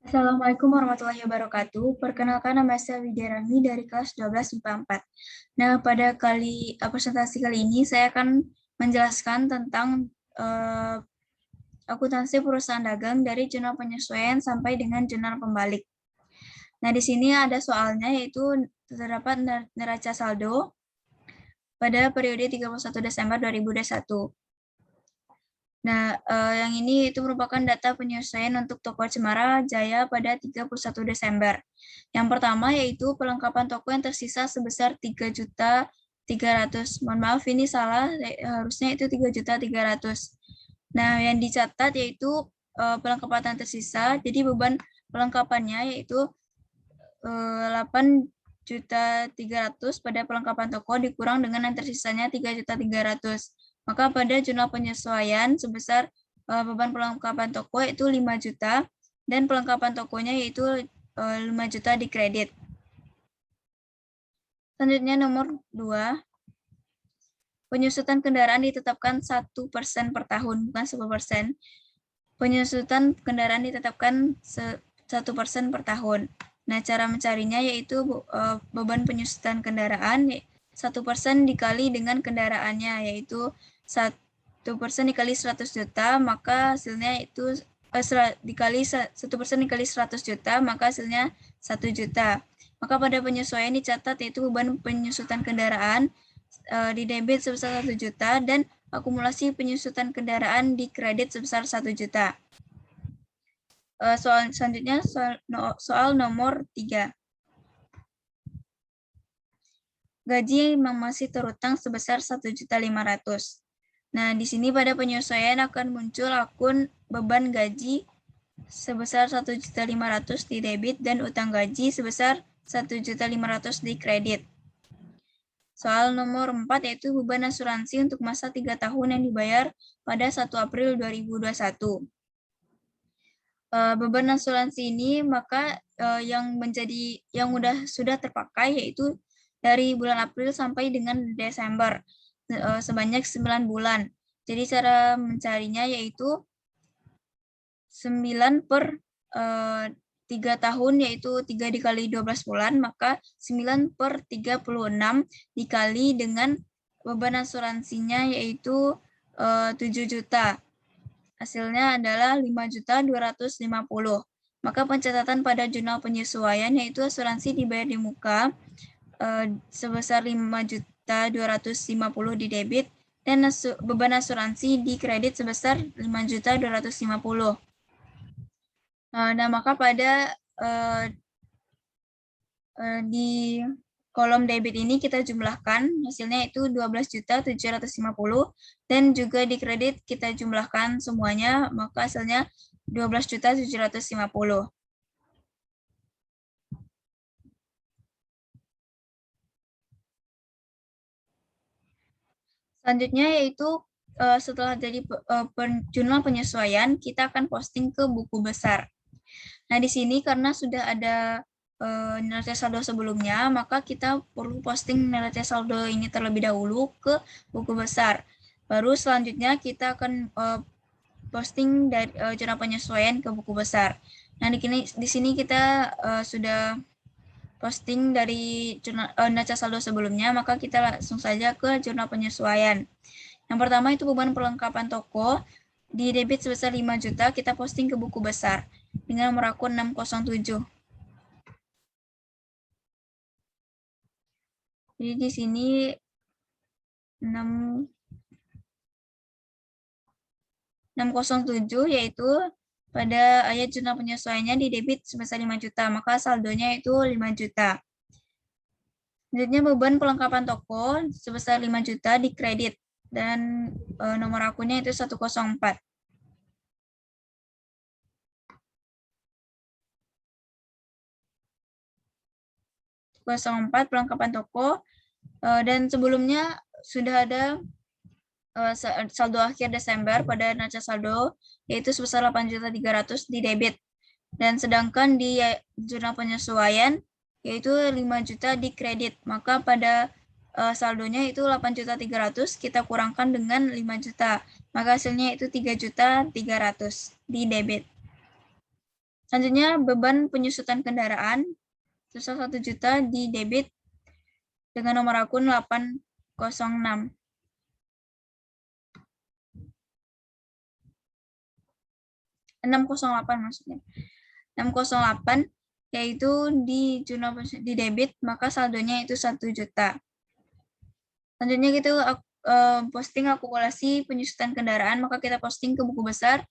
Assalamualaikum warahmatullahi wabarakatuh. Perkenalkan, nama saya Widya Rani dari kelas 12 IPA 4. Nah, pada presentasi kali ini saya akan menjelaskan tentang akuntansi perusahaan dagang dari jurnal penyesuaian sampai dengan jurnal pembalik. Nah, di sini ada soalnya, yaitu terdapat neraca saldo pada periode 31 Desember 2021. Nah, yang ini itu merupakan data penyesuaian untuk toko Cemara Jaya pada 31 Desember. Yang pertama yaitu perlengkapan toko yang tersisa sebesar 3.300.000. Mohon maaf, ini salah, harusnya itu 3.300.000. Nah, yang dicatat yaitu perlengkapan yang tersisa, jadi beban perlengkapannya yaitu 8.300.000 pada perlengkapan toko dikurang dengan yang tersisanya 3.300.000. Maka pada jurnal penyesuaian sebesar beban perlengkapan toko yaitu 5 juta dan perlengkapan tokonya yaitu 5 juta di kredit. Selanjutnya nomor 2. Penyusutan kendaraan ditetapkan 1% per tahun, bukan 10%. Penyusutan kendaraan ditetapkan 1% per tahun. Nah, cara mencarinya yaitu beban penyusutan kendaraan 1% dikali dengan kendaraannya, yaitu 1% dikali 100 juta, maka hasilnya itu dikali 1% dikali 100 juta, maka hasilnya 1 juta. Maka pada penyesuaian dicatat yaitu beban penyusutan kendaraan di debit sebesar 1 juta dan akumulasi penyusutan kendaraan di kredit sebesar 1 juta. Soal selanjutnya soal nomor 3. Gaji yang masih terutang sebesar 1.500.000. Nah, di sini pada penyesuaian akan muncul akun beban gaji sebesar 1.500.000 di debit dan utang gaji sebesar 1.500.000 di kredit. Soal nomor 4 yaitu beban asuransi untuk masa 3 tahun yang dibayar pada 1 April 2021. Beban asuransi ini maka yang sudah terpakai yaitu dari bulan April sampai dengan Desember sebanyak 9 bulan. Jadi cara mencarinya yaitu 9 per 3 tahun yaitu 3 dikali 12 bulan, maka 9 per 36 dikali dengan beban asuransinya yaitu 7 juta. Hasilnya adalah 5.250.000. Maka pencatatan pada jurnal penyesuaian yaitu asuransi dibayar di muka sebesar 5.250.000 di debit dan beban asuransi di kredit sebesar 5.250.000. Nah, maka pada di kolom debit ini kita jumlahkan, hasilnya itu 12.750.000 dan juga di kredit kita jumlahkan semuanya, maka hasilnya 12.750.000. Selanjutnya yaitu setelah jadi jurnal penyesuaian, kita akan posting ke buku besar. Nah, di sini karena sudah ada neraca saldo sebelumnya, maka kita perlu posting neraca saldo ini terlebih dahulu ke buku besar. Baru selanjutnya kita akan posting dari jurnal penyesuaian ke buku besar. Nah, di sini kita sudah posting dari neraca saldo sebelumnya, maka kita langsung saja ke jurnal penyesuaian. Yang pertama itu beban perlengkapan toko di debit sebesar 5 juta, kita posting ke buku besar dengan nomor akun 607. Jadi di sini 607 yaitu pada ayat jurnal penyesuaiannya di debit sebesar 5 juta, maka saldonya itu 5 juta. Selanjutnya beban perlengkapan toko sebesar 5 juta di kredit dan nomor akunnya itu 104. Perlengkapan toko dan sebelumnya sudah ada saldo akhir Desember pada neraca saldo yaitu sebesar 8.300.000 di debit dan sedangkan di jurnal penyesuaian yaitu 5 juta di kredit, maka pada saldonya itu 8.300.000 kita kurangkan dengan 5 juta, maka hasilnya itu 3.300.000 di debit. Selanjutnya beban penyusutan kendaraan sebesar 1 juta di debit dengan nomor akun 806. 608 maksudnya. 608 yaitu di jurnal di debit, maka saldonya itu 1 juta. Selanjutnya gitu posting akumulasi penyusutan kendaraan, maka kita posting ke buku besar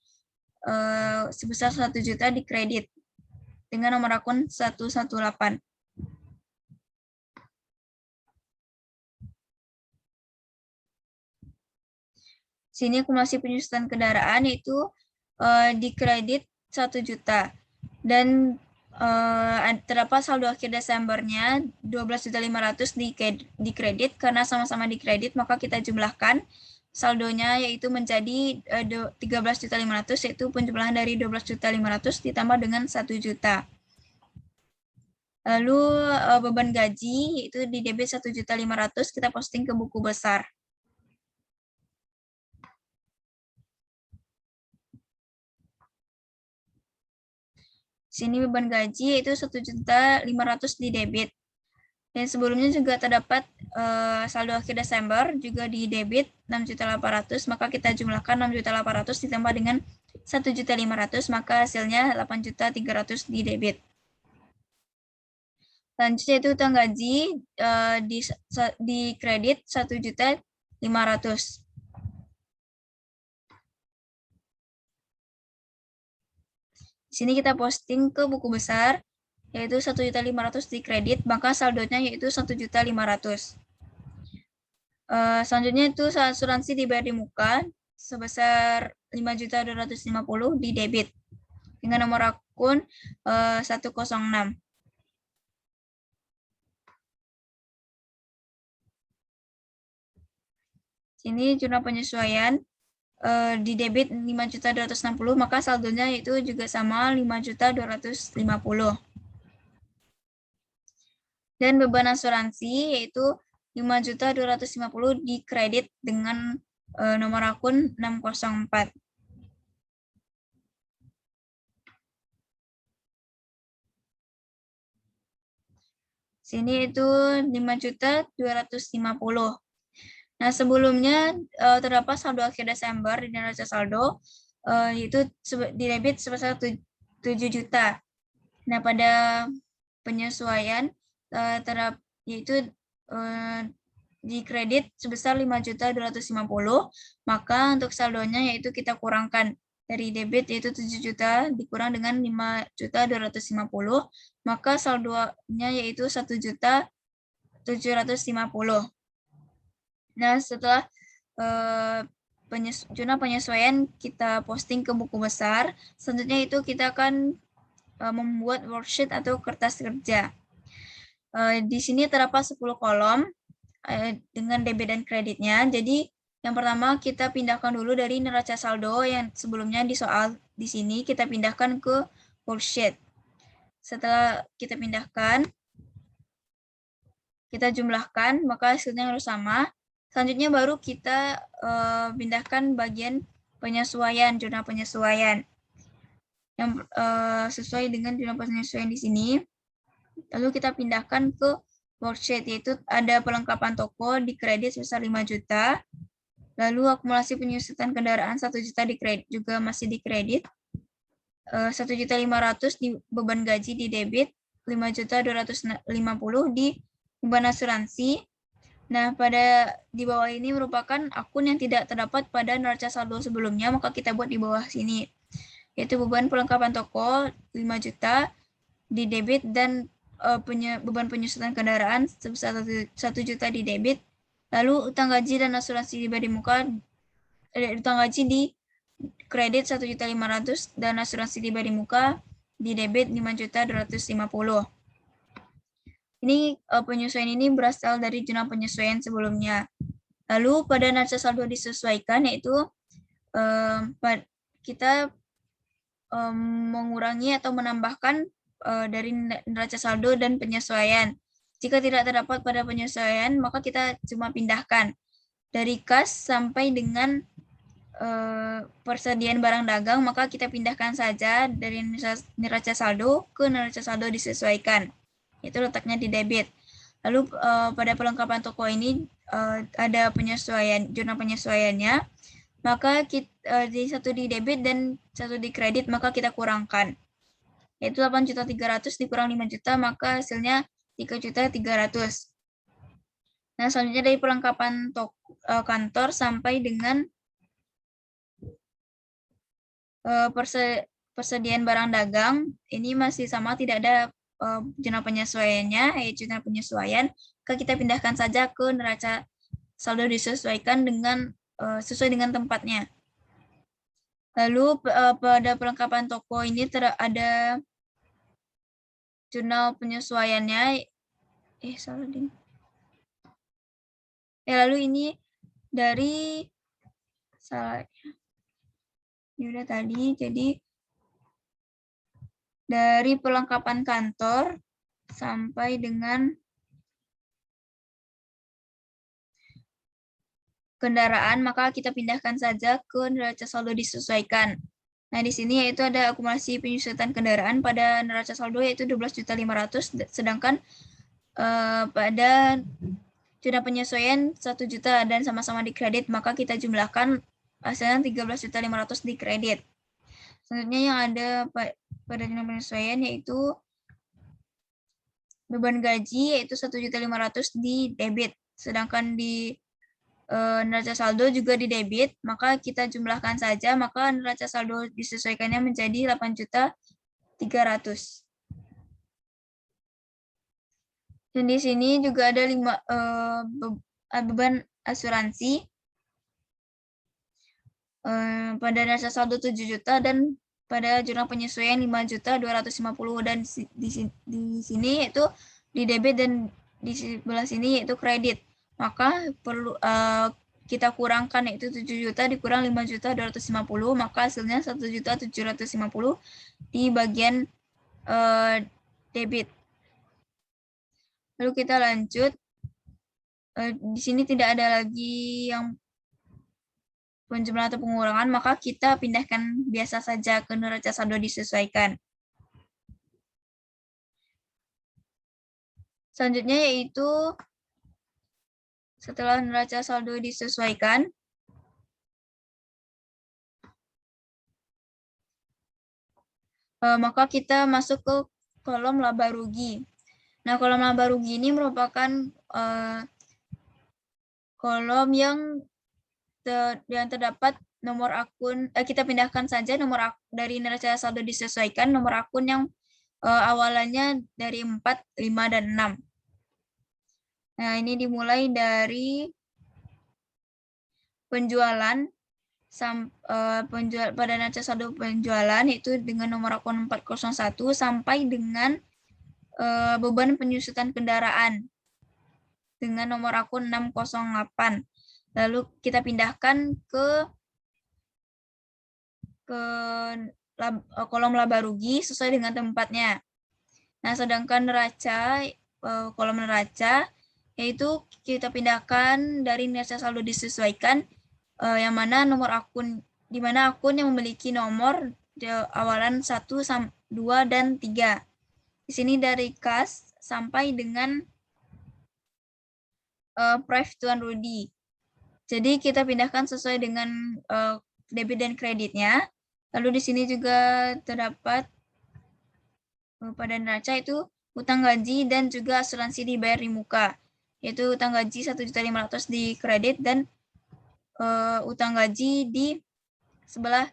sebesar 1 juta di kredit dengan nomor akun 118. Sini akumulasi penyusutan kendaraan yaitu di kredit 1 juta dan terdapat saldo akhir Desembernya 12.500.000 di kredit. Karena sama-sama di kredit, maka kita jumlahkan saldonya yaitu menjadi 13.500.000, yaitu penjumlahan dari 12.500.000 ditambah dengan 1 juta. Lalu beban gaji yaitu di debit 1.500.000 kita posting ke buku besar. Sini beban gaji yaitu 1.500.000 di debit. Dan sebelumnya juga terdapat saldo akhir Desember juga di debit 6.800.000, maka kita jumlahkan 6.800.000 ditambah dengan 1.500.000, maka hasilnya 8.300.000 di debit. Selanjutnya itu utang gaji di kredit 1.500.000. Di sini kita posting ke buku besar, yaitu 1.500.000 di kredit, maka saldonya yaitu 1.500.000. Selanjutnya itu asuransi dibayar di muka sebesar 5.250.000 di debit dengan nomor akun 106. Sini jurnal penyesuaian di debit 5.260.000, maka saldonya itu juga sama 5.250.000. Dan beban asuransi yaitu 5.250.000 di kredit dengan nomor akun 604. Sini itu 5.250.000. Nah, sebelumnya terdapat saldo akhir Desember di neraca saldo yaitu di debit sebesar 7 juta. Nah, pada penyesuaian yaitu di kredit sebesar 5.250.000, maka untuk saldonya yaitu kita kurangkan dari debit yaitu 7 juta dikurang dengan 5.250.000, maka saldonya yaitu 1.750.000. Nah, setelah jurnal penyesuaian kita posting ke buku besar, selanjutnya itu kita akan membuat worksheet atau kertas kerja. Di sini terdapat 10 kolom dengan debit dan kreditnya. Jadi yang pertama kita pindahkan dulu dari neraca saldo yang sebelumnya di soal di sini, kita pindahkan ke worksheet. Setelah kita pindahkan, kita jumlahkan, maka hasilnya harus sama. Selanjutnya baru kita pindahkan bagian penyesuaian, jurnal penyesuaian yang sesuai dengan jurnal penyesuaian di sini. Lalu kita pindahkan ke worksheet, yaitu ada pelengkapan toko di kredit sebesar 5 juta. Lalu akumulasi penyusutan kendaraan 1 juta di kredit, juga masih di kredit. 1.500.000 di beban gaji di debit, 5.250.000 di beban asuransi. Nah, di bawah ini merupakan akun yang tidak terdapat pada neraca saldo sebelumnya, maka kita buat di bawah sini. Yaitu beban pelengkapan toko 5 juta di debit dan beban penyusutan kendaraan sebesar 1 juta di debit. Lalu utang gaji dan asuransi dibayar di muka, utang gaji di kredit 1.500.000 dan asuransi dibayar di muka di debit 5.250.000. Ini penyesuaian ini berasal dari jurnal penyesuaian sebelumnya. Lalu pada neraca saldo disesuaikan, yaitu kita mengurangi atau menambahkan dari neraca saldo dan penyesuaian. Jika tidak terdapat pada penyesuaian, maka kita cuma pindahkan dari kas sampai dengan persediaan barang dagang, maka kita pindahkan saja dari neraca saldo ke neraca saldo disesuaikan. Itu letaknya di debit. Lalu pada pelengkapan toko ini ada penyesuaian, jurnal penyesuaiannya, maka kita, satu di debit dan satu di kredit, maka kita kurangkan. Yaitu 8.300.000 dikurang 5 juta, maka hasilnya 3.300.000. Nah, selanjutnya dari pelengkapan kantor sampai dengan persediaan barang dagang, ini masih sama, tidak ada jurnal penyesuaiannya, yaitu jurnal penyesuaian. Kita pindahkan saja ke neraca saldo disesuaikan dengan sesuai dengan tempatnya. Lalu pada pelengkapan toko ini ada jurnal penyesuaiannya. Salah ding. Lalu ini dari salah. Ini udah tadi, jadi dari pelengkapan kantor sampai dengan kendaraan, maka kita pindahkan saja ke neraca saldo disesuaikan. Nah, di sini yaitu ada akumulasi penyusutan kendaraan pada neraca saldo yaitu 12.500.000, sedangkan pada jurnal penyesuaian 1 juta dan sama-sama di kredit, maka kita jumlahkan hasilnya 13.500.000 di kredit. Selanjutnya yang ada pada jurnal penyesuaian yaitu beban gaji yaitu 1.500.000 di debit, sedangkan di neraca saldo juga di debit, maka kita jumlahkan saja, maka neraca saldo disesuaikannya menjadi 8.300.000. Dan di sini juga ada 5 beban asuransi pada neraca saldo 7 juta dan pada jurnal penyesuaian 5.250.000, dan di sini yaitu di debit dan di sebelah sini yaitu kredit. Maka perlu kita kurangkan, yaitu 7 juta dikurang 5.250.000, maka hasilnya 1.750.000 di bagian debit. Lalu kita lanjut. Di sini tidak ada lagi yang penjumlahan atau pengurangan, maka kita pindahkan biasa saja ke neraca saldo disesuaikan. Selanjutnya yaitu setelah neraca saldo disesuaikan, maka kita masuk ke kolom laba rugi. Nah, kolom laba rugi ini merupakan kolom yang terdapat nomor akun, kita pindahkan saja nomor dari neraca saldo disesuaikan, nomor akun yang awalannya dari 4, 5, dan 6. Nah, ini dimulai dari penjualan pada neraca saldo penjualan, yaitu dengan nomor akun 401 sampai dengan beban penyusutan kendaraan dengan nomor akun 608. Lalu kita pindahkan ke kolom laba rugi sesuai dengan tempatnya. Nah, sedangkan neraca, kolom neraca, yaitu kita pindahkan dari neraca saldo disesuaikan, yang mana nomor akun, di mana akun yang memiliki nomor awalan 1, 2, dan 3. Di sini dari kas sampai dengan Prof. Tuan Rudi. Jadi kita pindahkan sesuai dengan debit dan kreditnya. Lalu di sini juga terdapat pada neraca itu utang gaji dan juga asuransi dibayar di muka. Yaitu utang gaji 1.500.000 di kredit dan utang gaji di sebelah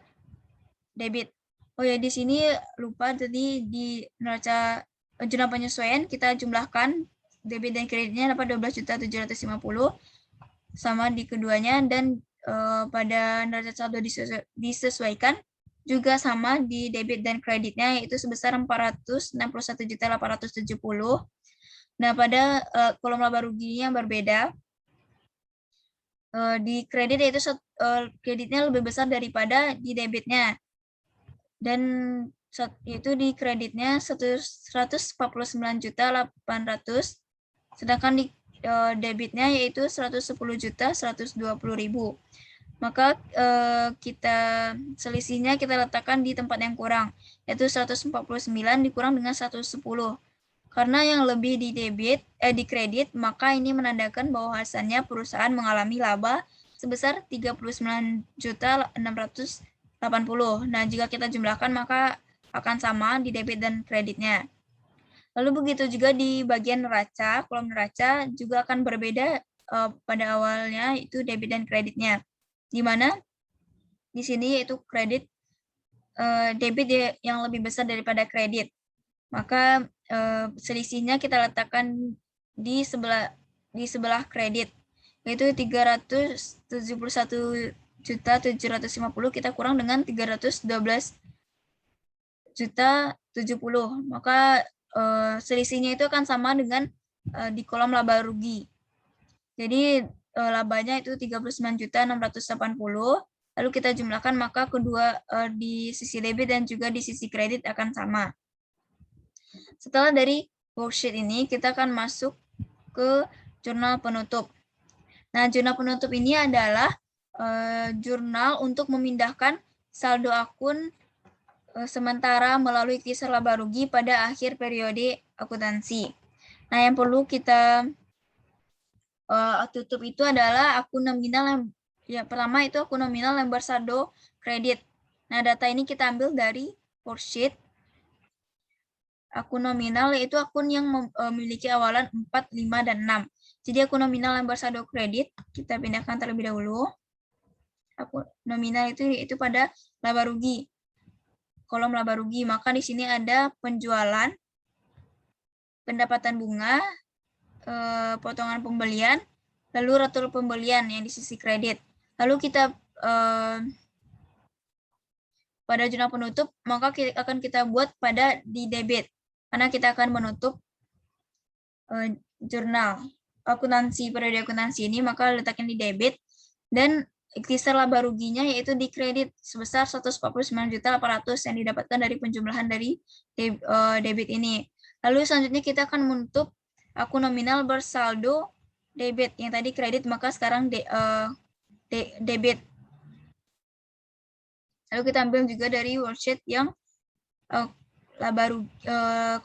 debit. Oh ya, di sini lupa tadi di neraca jurnal penyesuaian kita jumlahkan debit dan kreditnya dapat 12.750.000 sama di keduanya, dan pada neraca saldo disesuaikan juga sama di debit dan kreditnya, yaitu sebesar 461.870.000. Nah, pada kolom laba ruginya berbeda. Di kredit yaitu kreditnya lebih besar daripada di debitnya, dan yaitu di kreditnya 149.800.000, sedangkan di debitnya yaitu 110.120.000. maka selisihnya kita letakkan di tempat yang kurang, yaitu 149 dikurang dengan 110. Karena yang lebih di kredit, maka ini menandakan bahwa hasilnya perusahaan mengalami laba sebesar 39.680. Nah, jika kita jumlahkan maka akan sama di debit dan kreditnya. Lalu begitu juga di bagian neraca, kolom neraca juga akan berbeda pada awalnya itu debit dan kreditnya. Di mana di sini yaitu debit yang lebih besar daripada kredit. Maka selisihnya kita letakkan di sebelah kredit, yaitu 371.750 kita kurang dengan 312.070. Maka selisihnya itu akan sama dengan di kolom laba rugi. Jadi labanya itu 39.680. Lalu kita jumlahkan, maka kedua di sisi debit dan juga di sisi kredit akan sama. Setelah dari worksheet ini, kita akan masuk ke jurnal penutup. Nah, jurnal penutup ini adalah jurnal untuk memindahkan saldo akun sementara melalui kisar laba rugi pada akhir periode akuntansi. Nah, yang perlu kita tutup itu adalah akun nominal yang pertama itu akun nominal yang bersaldo kredit. Nah, data ini kita ambil dari worksheet. Akun nominal yaitu akun yang memiliki awalan 4, 5, dan 6. Jadi akun nominal yang bersaldo kredit kita pindahkan terlebih dahulu. Akun nominal itu pada laba rugi. Kolom laba rugi, maka di sini ada penjualan, pendapatan bunga, potongan pembelian, lalu retur pembelian yang di sisi kredit. Lalu kita pada jurnal penutup, maka akan kita buat pada di debit. Karena kita akan menutup jurnal akuntansi periode akuntansi ini, maka letakkan di debit, dan kisar laba ruginya yaitu di kredit sebesar 149.800 yang didapatkan dari penjumlahan dari debit ini. Lalu selanjutnya kita akan menutup akun nominal bersaldo debit, yang tadi kredit maka sekarang debit. Lalu kita ambil juga dari worksheet yang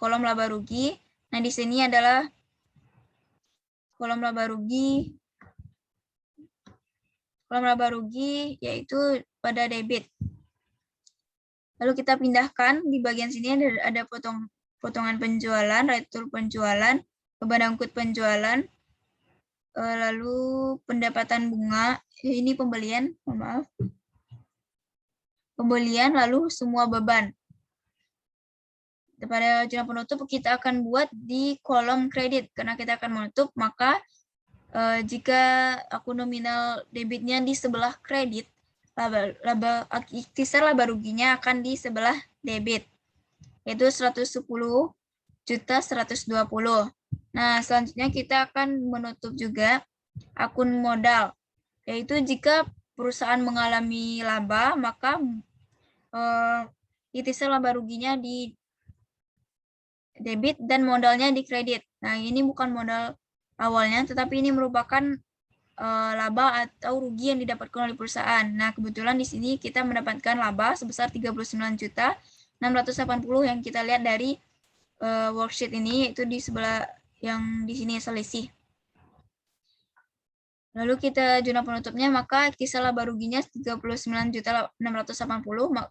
kolom laba rugi. Nah, di sini adalah kolom laba rugi. Kolom laba rugi yaitu pada debit. Lalu kita pindahkan di bagian sini ada potongan penjualan, retur penjualan, beban angkut penjualan, lalu pendapatan bunga, ini pembelian, maaf. Pembelian, lalu semua beban. Pada jurnal penutup kita akan buat di kolom kredit karena kita akan menutup, maka jika akun nominal debitnya di sebelah kredit, kisar laba ruginya akan di sebelah debit, yaitu 110.120. Nah, selanjutnya kita akan menutup juga akun modal, yaitu jika perusahaan mengalami laba, maka kisar laba ruginya di debit dan modalnya di kredit. Nah, ini bukan modal awalnya, tetapi ini merupakan laba atau rugi yang didapatkan oleh perusahaan. Nah, kebetulan di sini kita mendapatkan laba sebesar 39.680 yang kita lihat dari worksheet ini, yaitu di sebelah yang di sini selisih. Lalu kita jurnal penutupnya, maka kisar laba ruginya 39.680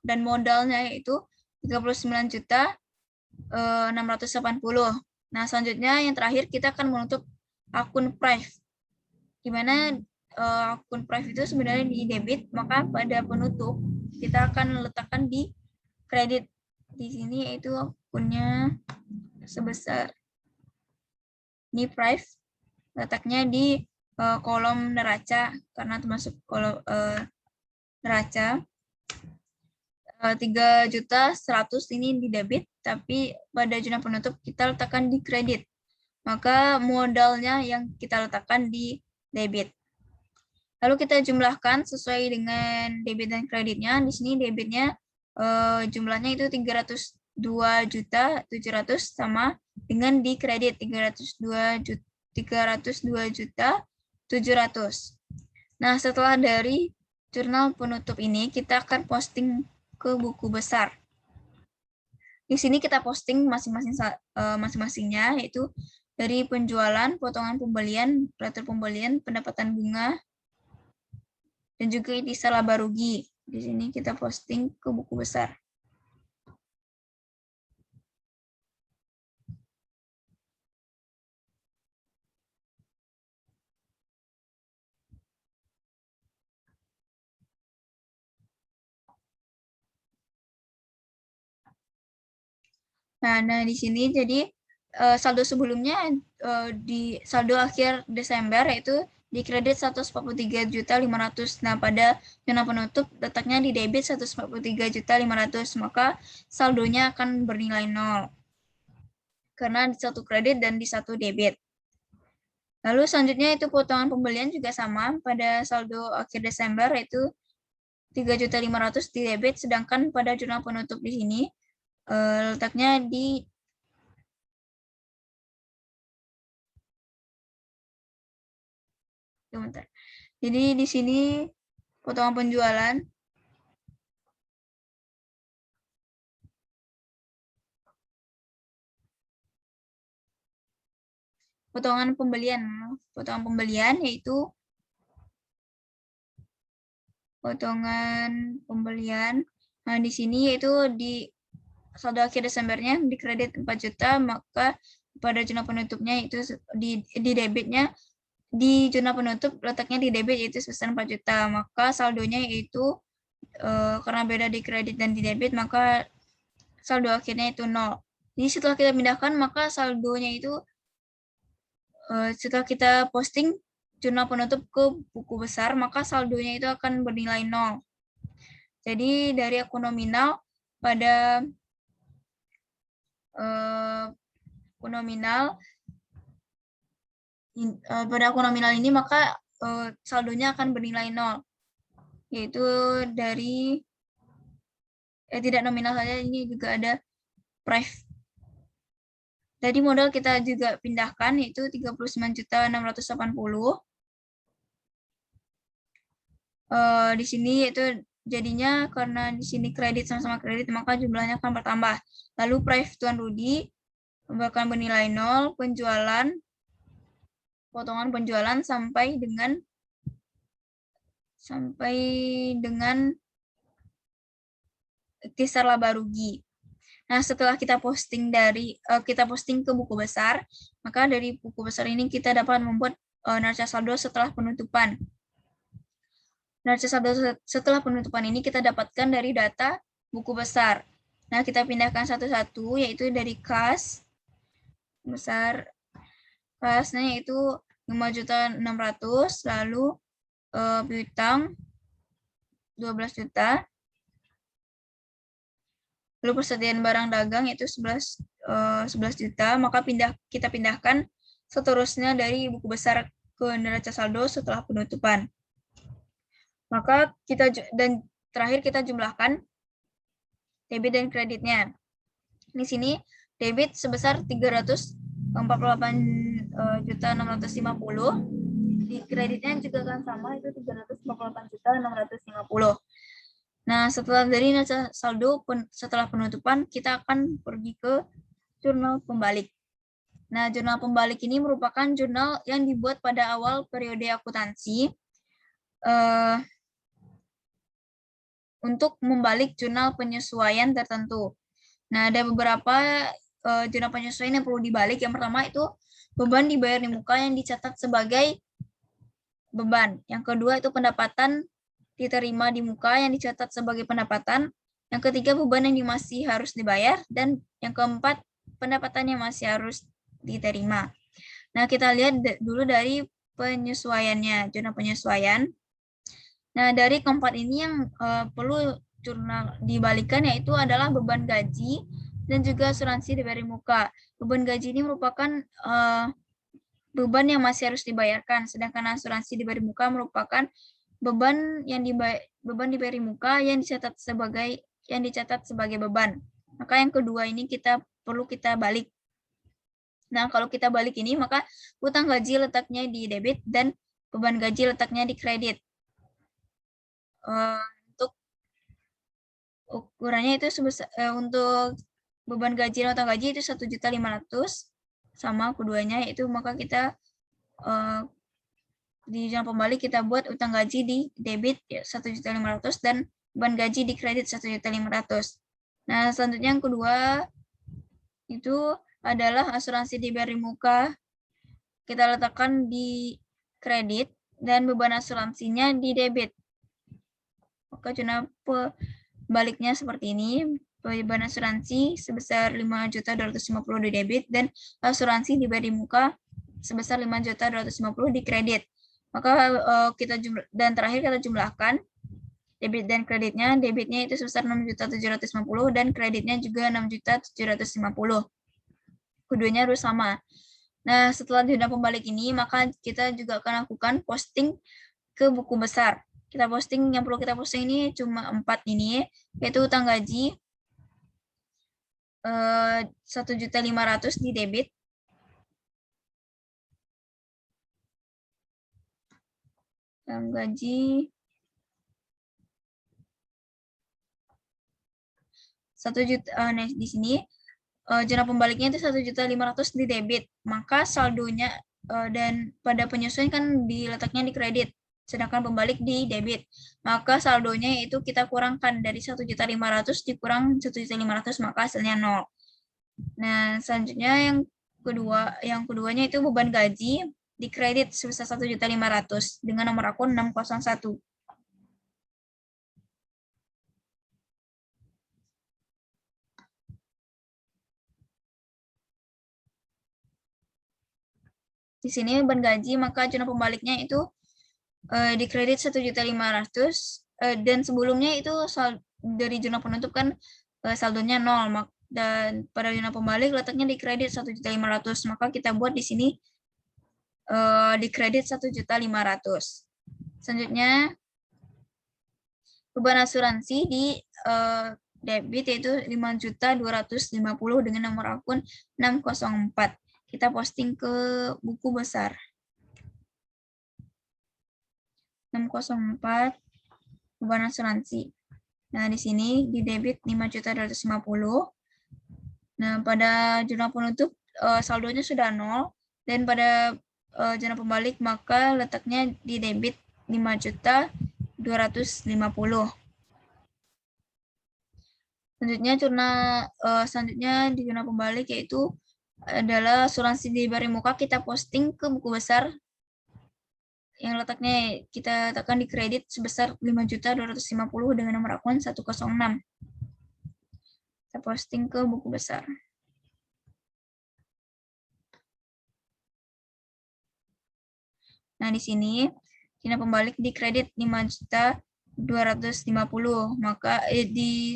dan modalnya yaitu 39.680. Nah, selanjutnya yang terakhir kita akan menutup akun prive, di mana akun prive itu sebenarnya di debit, maka pada penutup kita akan letakkan di kredit. Di sini yaitu akunnya sebesar ini prive, letaknya di kolom neraca karena termasuk kolom neraca. 3.100.000 ini di debit, tapi pada jurnal penutup kita letakkan di kredit. Maka modalnya yang kita letakkan di debit. Lalu kita jumlahkan sesuai dengan debit dan kreditnya. Di sini debitnya jumlahnya itu 302.700 sama dengan di kredit 302.700. Nah, setelah dari jurnal penutup ini kita akan posting ke buku besar. Di sini kita posting masing-masingnya, yaitu dari penjualan, potongan pembelian, peratur pembelian, pendapatan bunga, dan juga intisar laba rugi. Di sini kita posting ke buku besar. Nah, di sini jadi saldo sebelumnya di saldo akhir Desember yaitu di kredit 143.500.000. Nah, pada zona penutup letaknya di debit 143.500.000, maka saldonya akan bernilai 0 karena di satu kredit dan di satu debit. Lalu selanjutnya itu potongan pembelian juga sama pada saldo akhir Desember yaitu 3.500.000 di debit, sedangkan pada jurnal penutup di sini letaknya di sebentar. Jadi di sini potongan penjualan potongan pembelian yaitu potongan pembelian. Nah, di sini yaitu di saldo akhir Desembernya di kredit 4 juta, maka pada jurnal penutupnya itu di debitnya di jurnal penutup letaknya di debit yaitu sebesar 4 juta, maka saldonya yaitu karena beda di kredit dan di debit, maka saldo akhirnya itu 0. Jadi setelah kita pindahkan, maka saldonya itu setelah kita posting jurnal penutup ke buku besar, maka saldonya itu akan bernilai 0. Jadi dari akun nominal pada akun nominal ini, maka saldonya akan bernilai 0, yaitu dari tidak nominal saja, ini juga ada price. Jadi modal kita juga pindahkan yaitu 39.680. Di sini yaitu jadinya karena di sini kredit sama-sama kredit, maka jumlahnya akan bertambah. Lalu price Tuan Rudi akan bernilai 0, potongan penjualan sampai dengan kisar laba rugi. Nah, setelah kita posting ke buku besar, maka dari buku besar ini kita dapat membuat neraca saldo setelah penutupan. Neraca saldo setelah penutupan ini kita dapatkan dari data buku besar. Nah, kita pindahkan satu-satu, yaitu dari kas besar, kasnya yaitu 5.600.000, lalu piutang 12 juta, lalu persediaan barang dagang yaitu 11 juta, maka kita pindahkan seterusnya dari buku besar ke neraca saldo setelah penutupan. Maka terakhir kita jumlahkan debit dan kreditnya. Di sini debit sebesar 348.650. Di kreditnya juga akan sama, itu 348.650. Nah, setelah dari neraca saldo setelah penutupan, kita akan pergi ke jurnal pembalik. Nah, jurnal pembalik ini merupakan jurnal yang dibuat pada awal periode akuntansi untuk membalik jurnal penyesuaian tertentu. Nah, ada beberapa jurnal penyesuaian yang perlu dibalik. Yang pertama itu beban dibayar di muka yang dicatat sebagai beban. Yang kedua itu pendapatan diterima di muka yang dicatat sebagai pendapatan. Yang ketiga beban yang masih harus dibayar. Dan yang keempat pendapatan yang masih harus diterima. Nah, kita lihat dulu dari penyesuaiannya, jurnal penyesuaian. Nah, dari keempat ini yang perlu jurnal dibalikan yaitu adalah beban gaji dan juga asuransi dibayar muka. Beban gaji ini merupakan beban yang masih harus dibayarkan, sedangkan asuransi dibayar muka merupakan beban dibayar muka yang dicatat sebagai beban. Maka yang kedua ini perlu kita balik. Nah, kalau kita balik ini, maka utang gaji letaknya di debit dan beban gaji letaknya di kredit. untuk ukurannya itu sebesar untuk beban gaji dan utang gaji itu 1.500.000 sama keduanya itu, maka kita di jurnal pembalik kita buat utang gaji di debit 1.500.000 dan beban gaji di kredit 1.500.000. Nah, selanjutnya yang kedua itu adalah asuransi di BRI Muka. Kita letakkan di kredit dan beban asuransinya di debit. Maka jurnal baliknya seperti ini. Beban asuransi sebesar 5.250.000 di debit dan asuransi di BRI Muka sebesar 5.250.000 di kredit. Maka kita dan terakhir kita jumlahkan debit dan kreditnya. Debitnya itu sebesar 6.750.000 dan kreditnya juga 6.750.000. Keduanya harus sama. Nah, setelah jurnal pembalik ini, maka kita juga akan lakukan posting ke buku besar. Kita posting, yang perlu kita posting ini cuma 4 ini, yaitu utang gaji 1.500.000 di debit, utang gaji 1 juta. Nah, di sini jurnal pembaliknya itu 1.500.000 di debit, maka saldonya dan pada penyesuaian kan diletaknya di kredit, sedangkan pembalik di debit, maka saldonya itu kita kurangkan dari 1.500.000 dikurang 1.500.000, maka hasilnya 0. Nah, selanjutnya yang keduanya itu beban gaji di kredit sebesar 1.500.000 dengan nomor akun 601. Di sini beban gaji, maka jurnal pembaliknya itu di kredit 1.500.000 dan sebelumnya itu dari jurnal penutup kan saldonya 0, dan pada jurnal pembalik letaknya di kredit 1.500.000, maka kita buat di sini di kredit 1.500.000. Selanjutnya beban asuransi di debit yaitu 5.250.000 dengan nomor akun 604. Kita posting ke buku besar. 604 beban asuransi. Nah, di sini di debit 5.250.000. Nah, pada jurnal penutup saldonya sudah 0 dan pada jurnal pembalik maka letaknya di debit 5.250.000. Selanjutnya di jurnal pembalik yaitu adalah asuransi di BRI Muka, kita posting ke buku besar yang letaknya kita letakkan di kredit sebesar 5.250.000 dengan nomor akun 106. Kita posting ke buku besar. Nah, di sini jurnal pembalik di kredit 5.250.000, maka di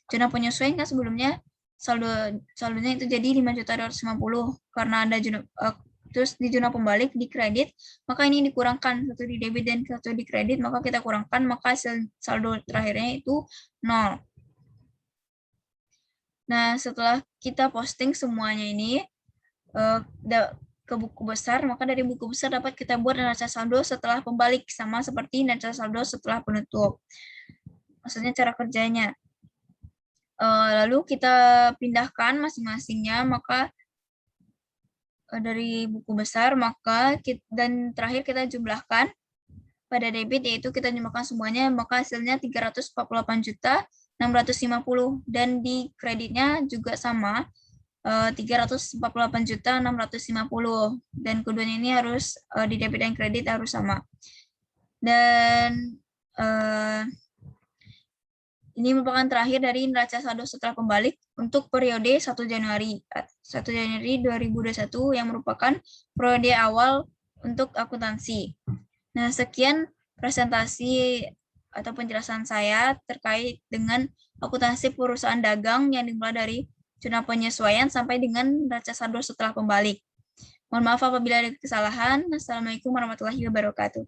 jurnal penyesuaian kan sebelumnya saldonya itu jadi 5.250.000 karena ada terus di jurnal pembalik di kredit, maka ini dikurangkan, satu di debit dan satu di kredit, maka kita kurangkan, maka saldo terakhirnya itu 0. Nah, setelah kita posting semuanya ini ke buku besar, maka dari buku besar dapat kita buat neraca saldo setelah pembalik, sama seperti neraca saldo setelah penutup. Maksudnya cara kerjanya. Lalu kita pindahkan masing-masingnya, maka dari buku besar, maka dan terakhir kita jumlahkan pada debit, yaitu kita jumlahkan semuanya, maka hasilnya 348.650, dan di kreditnya juga sama 348.650, dan keduanya ini harus di debit dan kredit harus sama. Dan ini merupakan terakhir dari neraca saldo setelah pembalik untuk periode 1 Januari 2021 yang merupakan periode awal untuk akuntansi. Nah, sekian presentasi atau penjelasan saya terkait dengan akuntansi perusahaan dagang yang dimulai dari jurnal penyesuaian sampai dengan neraca saldo setelah pembalik. Mohon maaf apabila ada kesalahan. Assalamualaikum warahmatullahi wabarakatuh.